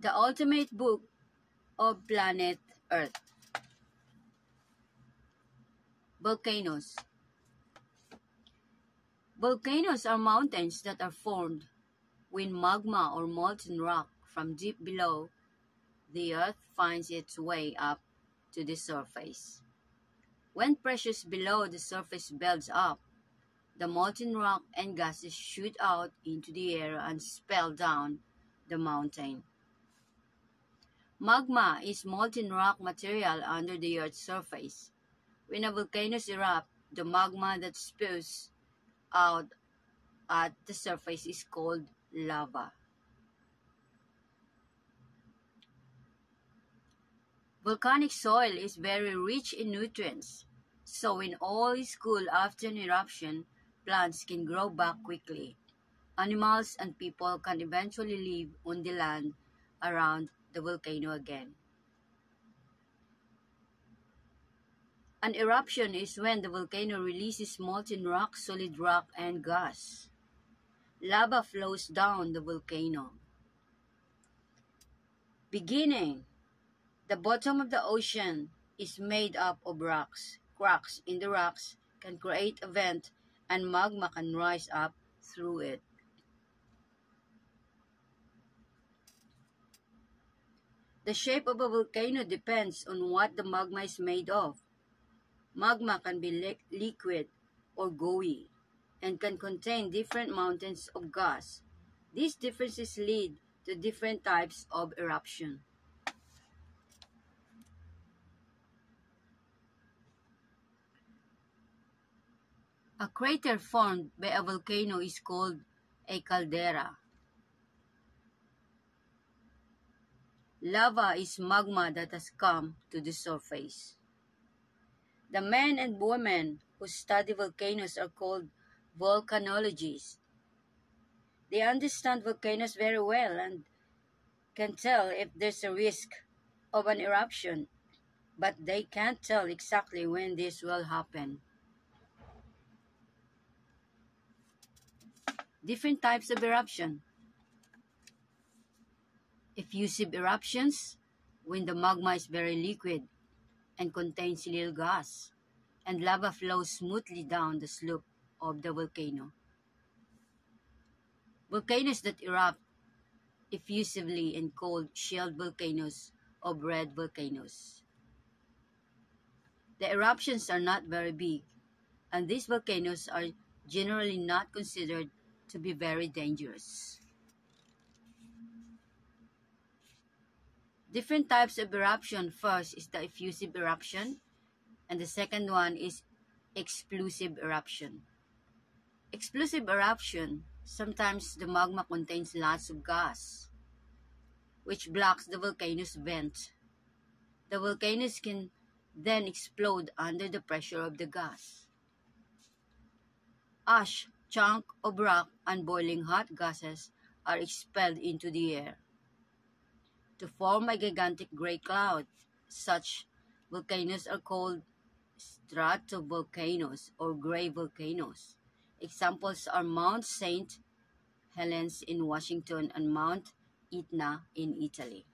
The ultimate book of planet Earth. Volcanoes. Volcanoes are mountains that are formed when magma or molten rock from deep below the Earth finds its way up to the surface. When pressures below the surface builds up, the molten rock and gases shoot out into the air and spill down the mountain. Magma is molten rock material under the Earth's surface. When a volcano erupts, the magma that spews out at the surface is called lava. Volcanic soil is very rich in nutrients, so when all is cool after an eruption, plants can grow back quickly. Animals and people can eventually live on the land around the volcano again. An eruption is when the volcano releases molten rock, solid rock, and gas. Lava flows down the volcano. Beginning, the bottom of the ocean is made up of rocks. Cracks in the rocks can create a vent and magma can rise up through it. The shape of a volcano depends on what the magma is made of. Magma can be liquid or gooey and can contain different mountains of gas. These differences lead to different types of eruption. A crater formed by a volcano is called a caldera. Lava is magma that has come to the surface. The men and women who study volcanoes are called volcanologists. They understand volcanoes very well and can tell if there's a risk of an eruption, but they can't tell exactly when this will happen. Different types of eruption. Effusive eruptions, when the magma is very liquid and contains little gas, and lava flows smoothly down the slope of the volcano. Volcanoes that erupt effusively and called shield volcanoes or red volcanoes. The eruptions are not very big, and these volcanoes are generally not considered to be very dangerous. Different types of eruption. First is the effusive eruption, and the second one is explosive eruption. Explosive eruption, sometimes the magma contains lots of gas, which blocks the volcano's vent. The volcanoes can then explode under the pressure of the gas. Ash, chunk of rock, and boiling hot gases are expelled into the air to form a gigantic gray cloud. Such volcanoes are called stratovolcanoes or gray volcanoes. Examples are Mount St. Helens in Washington and Mount Etna in Italy.